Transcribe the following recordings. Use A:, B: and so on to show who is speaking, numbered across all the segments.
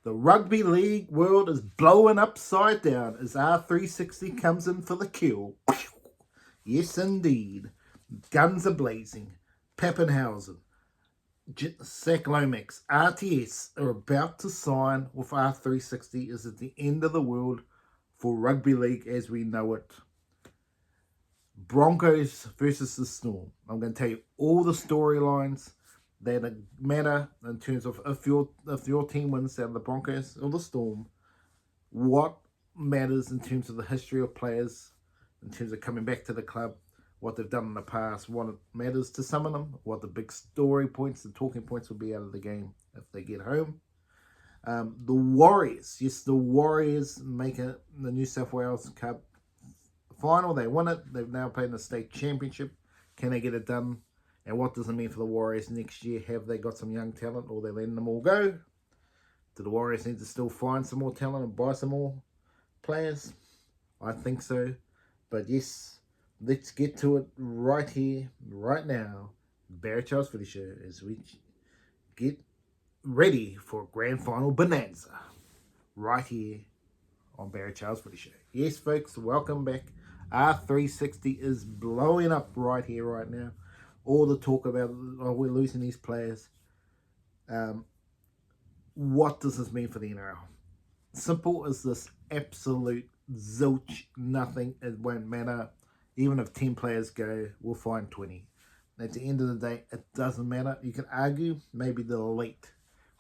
A: The rugby league world is blowing upside down as R360 comes in for the kill. Yes, indeed. Guns are blazing. Pappenhausen, Zach Lomax, RTS are about to sign with R360 is at the end of the world for rugby league as we know it. Broncos versus the Storm. I'm going to tell you all the storylines that matter in terms of if your team wins out of the Broncos or the Storm, what matters in terms of the history of players, in terms of coming back to the club, what they've done in the past, what it matters to some of them, what the big story points, the talking points will be out of the game if they get home. The Warriors, yes, the Warriors make it the New South Wales Cup final. They won it. They've now played in the state championship. Can they get it done? And what does it mean for the Warriors next year? Have they got some young talent or are they letting them all go? Do the Warriors need to still find some more talent and buy some more players? I think so. But yes, let's get to it right here, right now. Barry Charles Footy Show as we get ready for grand final bonanza. Right here on Barry Charles Footy Show. Yes, folks, welcome back. R360 is blowing up right here, right now. All the talk about, oh, we're losing these players. What does this mean for the NRL? Simple as this, absolute zilch, nothing. It won't matter. Even if 10 players go, we'll find 20. At the end of the day, it doesn't matter. You can argue maybe the elite.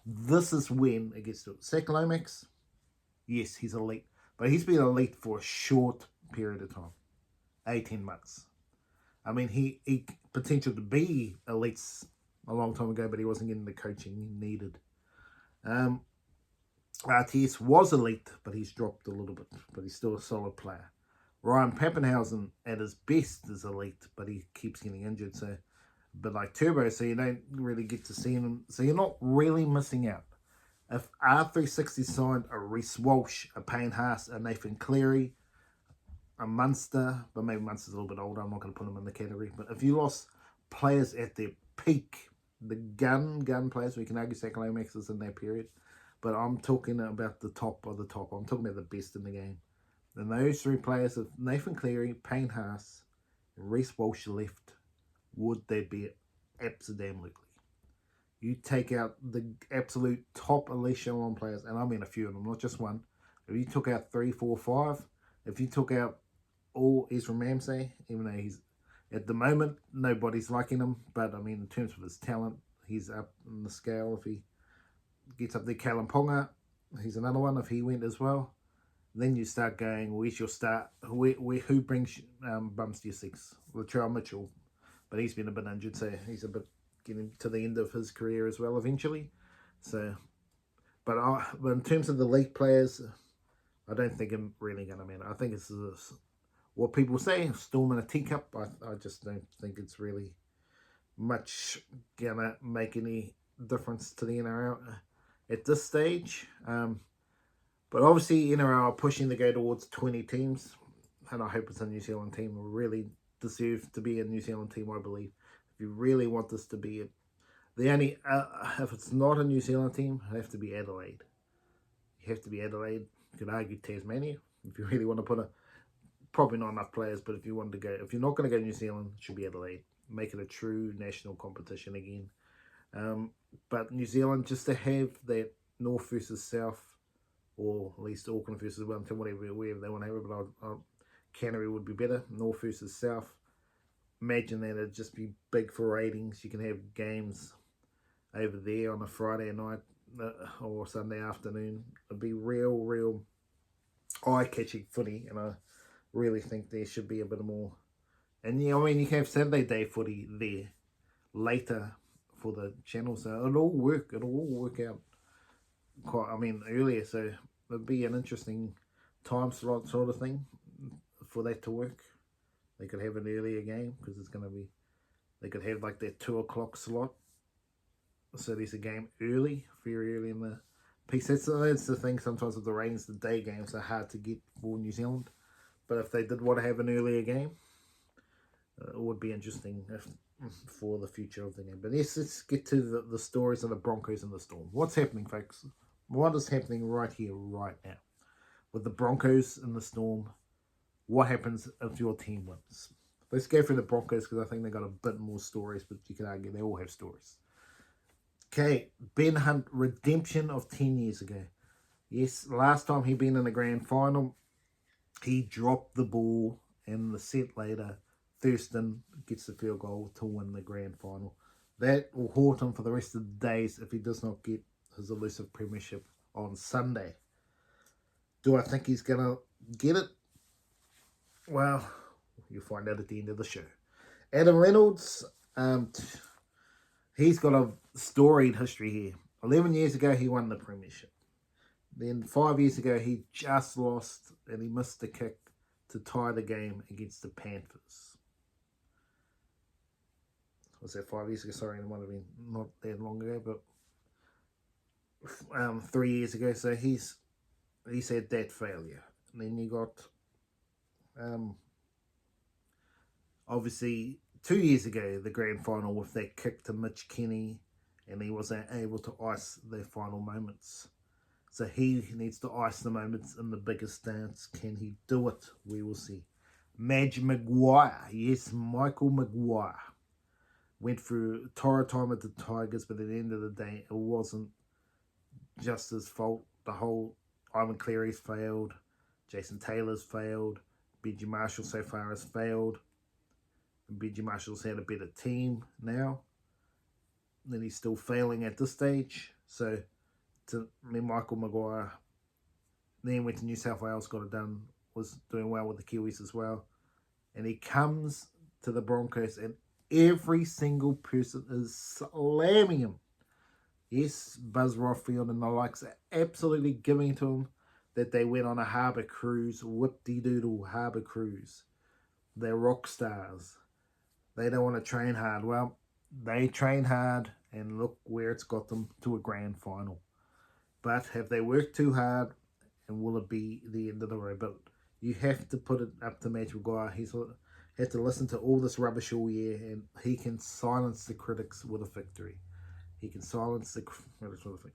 A: This is when it gets to it. Zach Lomax, yes, he's elite. But he's been elite for a short period of time. 18 months. I mean, he potential to be elite a long time ago, but he wasn't getting the coaching he needed. RTS was elite, but he's dropped a little bit. But he's still a solid player. Ryan Pappenhausen at his best is elite, but he keeps getting injured. So, but like Turbo, so you don't really get to see him. So you're not really missing out. If R360 signed a Reece Walsh, a Payne Haas, a Nathan Cleary, a Munster, but maybe Munster's a little bit older, I'm not going to put him in the category. But if you lost players at their peak, the gun players, we can argue Zach Lomax is in that period, but I'm talking about the top of the top. I'm talking about the best in the game. And those three players, if Nathan Cleary, Payne Haas, and Reece Walsh left, would they be absolutely? You take out the absolute top echelon players, and I mean a few of them, not just one. If you took out 3, 4, 5, if you took out all Ezra Mamsey, even though he's, at the moment, nobody's liking him, but I mean, in terms of his talent, he's up in the scale. If he gets up there, Kalen Ponga, he's another one, if he went as well. Then you start going, where's your start? Who brings bums to your six? Latrell Mitchell, but he's been a bit injured, so he's a bit getting to the end of his career as well eventually. So, but in terms of the league players, I don't think I'm really going to matter. I think it's what people say, storm in a teacup. I just don't think it's really much going to make any difference to the NRL at this stage. But obviously, NRL are pushing to go towards 20 teams, and I hope it's a New Zealand team. We really deserve to be a New Zealand team, I believe. If you really want this to be the only, if it's not a New Zealand team, it have to be Adelaide. You have to be Adelaide. You could argue Tasmania if you really want to put probably not enough players, but if you want to go, if you're not going to go to New Zealand, it should be Adelaide. Make it a true national competition again. But New Zealand, just to have that North versus South, or at least Auckland versus Wellington, whatever they want to have it, but Canterbury would be better. North versus South. Imagine that it'd just be big for ratings. You can have games over there on a Friday night or Sunday afternoon. It'd be real eye-catching footy, and I really think there should be a bit more. And yeah, I mean, you can have Saturday day footy there later for the channel, so it'll all work out quite, I mean, earlier, so it'd be an interesting time slot sort of thing for that to work. They could have an earlier game because it's going to be, they could have like that 2 o'clock slot. So there's a game early, very early in the piece. That's the thing sometimes with the ratings, the day games are hard to get for New Zealand. But if they did want to have an earlier game, it would be interesting for the future of the game. But yes, let's get to the stories of the Broncos and the Storm. What's happening, folks? What is happening right here, right now? With the Broncos in the storm, what happens if your team wins? Let's go for the Broncos because I think they got a bit more stories, but you can argue they all have stories. Okay, Ben Hunt, redemption of 10 years ago. Yes, last time he been in the grand final, he dropped the ball, and the set later, Thurston gets the field goal to win the grand final. That will haunt him for the rest of the days if he does not get his elusive premiership on Sunday. Do I think he's going to get it? Well, you'll find out at the end of the show. Adam Reynolds, he's got a storied history here. 11 years ago, he won the premiership. Then 5 years ago, he just lost and he missed the kick to tie the game against the Panthers. Was that 5 years ago? Sorry, it might have been not that long ago, but 3 years ago. So he's had that failure. And then you got obviously 2 years ago the grand final with that kick to Mitch Kenny, and he wasn't able to ice the final moments. So he needs to ice the moments in the biggest dance. Can he do it? We will see. Madge Maguire. Yes, Michael Maguire. Went through torrid time at the Tigers, but at the end of the day, it wasn't just his fault. The whole Ivan Cleary's failed. Jason Taylor's failed. Benji Marshall so far has failed. And Benji Marshall's had a better team now. And he's still failing at this stage. So, to me, Michael Maguire then went to New South Wales, got it done, was doing well with the Kiwis as well. And he comes to the Broncos and every single person is slamming him. Yes, Buzz Rothfield and the likes are absolutely giving it to him that they went on a harbour cruise, whoop-de-doodle harbour cruise. They're rock stars. They don't want to train hard. Well, they train hard and look where it's got them to a grand final. But have they worked too hard, and will it be the end of the road? But you have to put it up to Madge Maguire. He's had to listen to all this rubbish all year, and he can silence the critics with a victory. He can silence the critics with a victory.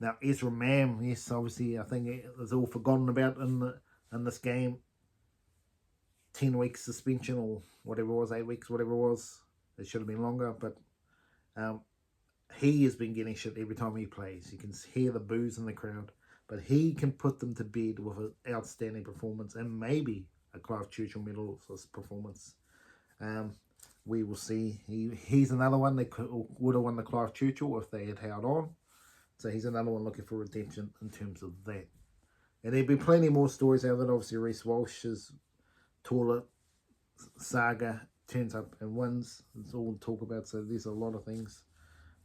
A: Now, Ezra Mam, yes, obviously, I think it's all forgotten about in this game. 10 weeks suspension or whatever it was, 8 weeks, whatever it was. It should have been longer, but he has been getting shit every time he plays. You can hear the boos in the crowd, but he can put them to bed with an outstanding performance and maybe a Clive Churchill medal performance. We will see. He's another one that would have won the Clive Churchill if they had held on. So he's another one looking for redemption in terms of that. And there'll be plenty more stories out of it. Obviously, Reece Walsh's toilet saga turns up and wins. It's all to talk about. So there's a lot of things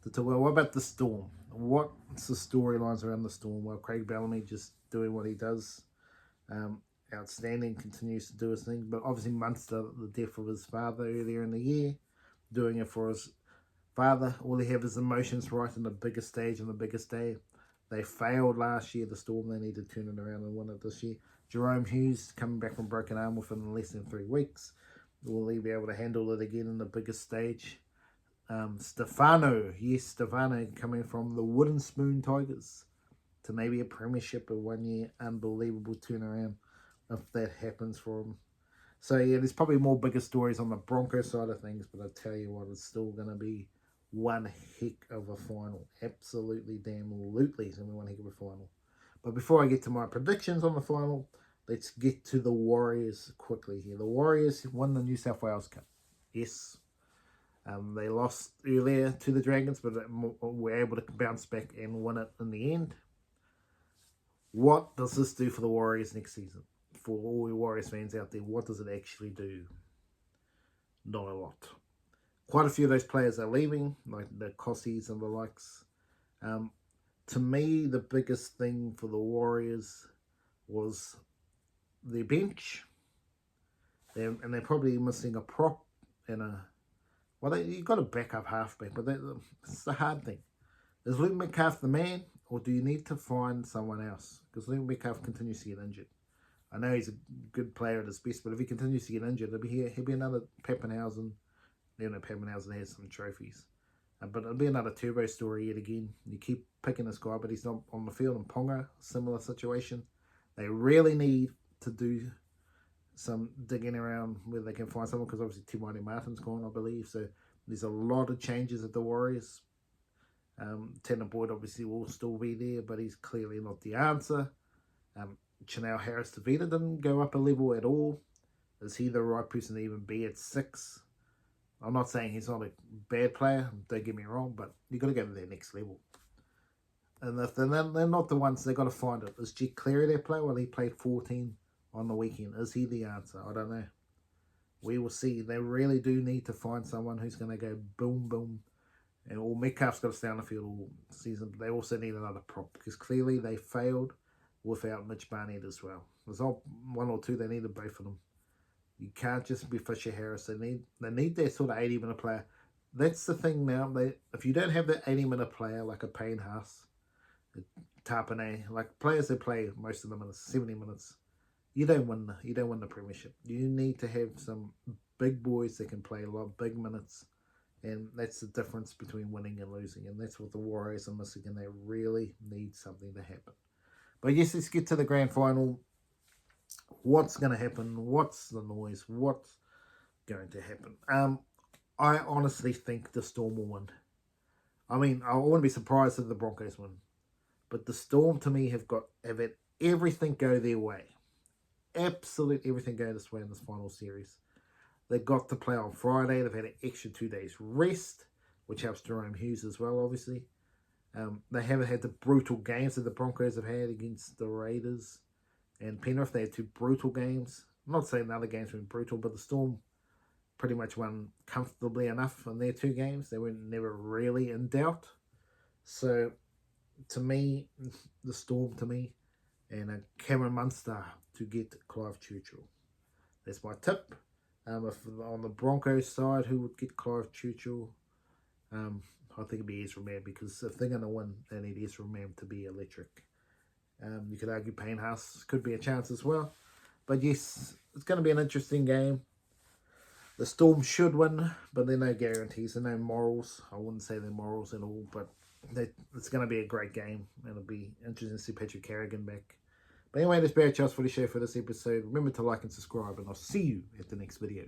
A: to talk about. What about the Storm? What's the storylines around the Storm? Well, Craig Bellamy just doing what he does. Outstanding, continues to do his thing. But obviously Munster, the death of his father earlier in the year, doing it for his father. All he have his emotions right in the biggest stage on the biggest day. They failed last year, the Storm. They need to turn it around and win it this year. Jerome Hughes coming back from broken arm within less than 3 weeks. Will he be able to handle it again in the biggest stage? Stefano coming from the Wooden Spoon Tigers to maybe a premiership in 1 year. Unbelievable turnaround if that happens for him. So yeah, there's probably more bigger stories on the Broncos side of things, but I tell you what, it's still going to be one heck of a final. Absolutely, damn lootly, it's going to be one heck of a final. But before I get to my predictions on the final, let's get to the Warriors quickly here. The Warriors won the New South Wales Cup. Yes. They lost earlier to the Dragons, but were able to bounce back and win it in the end. What does this do for the Warriors next season? For all the Warriors fans out there, what does it actually do? Not a lot. Quite a few of those players are leaving, like the Cossies and the likes. To me, the biggest thing for the Warriors was their bench. And they're probably missing a prop and a... Well, you've got a backup halfback, but it's the hard thing. Is Luke Metcalf the man, or do you need to find someone else? Because Luke Metcalf continues to get injured. I know he's a good player at his best, but if he continues to get injured, he'll be another Pappenhausen. You know, Pappenhausen has some trophies. But it'll be another Turbo story yet again. You keep picking this guy, but he's not on the field. And Ponga, similar situation. They really need to do some digging around where they can find someone, because obviously Timothy Martin's gone, I believe. So there's a lot of changes at the Warriors. Tanner Boyd obviously will still be there, but he's clearly not the answer. Chanel Harris-Tavita didn't go up a level at all. Is he the right person to even be at 6? I'm not saying he's not a bad player, don't get me wrong, but you got to go to their next level. And if they're not the ones, they got to find it. Is Jet Cleary their player? Well, he played 14 on the weekend. Is he the answer? I don't know. We will see. They really do need to find someone who's going to go boom, boom. And all Metcalf's got to stay on the field all season. But they also need another prop, because clearly they failed without Mitch Barnett as well. There's not one or two. They needed both of them. You can't just be Fisher Harris. They need their sort of 80-minute player. That's the thing now. If you don't have that 80-minute player like a Payne Haas, Tarpanay, like players that play most of the minutes, 70 minutes, you don't win the premiership. You need to have some big boys that can play a lot of big minutes, and that's the difference between winning and losing. And that's what the Warriors are missing, and they really need something to happen. But yes, let's get to the grand final. What's going to happen? What's the noise? What's going to happen? I honestly think the Storm will win. I mean, I wouldn't be surprised if the Broncos win. But the Storm, to me, have had everything go their way. Absolutely everything go this way in this final series. They got to play on Friday. They've had an extra 2 days rest, which helps Jerome Hughes as well, obviously. They haven't had the brutal games that the Broncos have had against the Raiders and Penrith. They had 2 brutal games. I'm not saying the other games were brutal, but the Storm pretty much won comfortably enough in their 2 games. They were never really in doubt. So, to me, the Storm and Cameron Munster to get Clive Churchill. That's my tip. If on the Broncos side, who would get Clive Churchill? I think it'd be Ezra Mam, because if they're going to win, they need Ezra Mam to be electric. You could argue Payne Haas could be a chance as well. But yes, it's going to be an interesting game. The Storm should win, but there are no guarantees. There are no morals. I wouldn't say they're morals at all, but it's going to be a great game. And it'll be interesting to see Patrick Carrigan back. But anyway, that's Barry Charles for the show for this episode. Remember to like and subscribe, and I'll see you at the next video.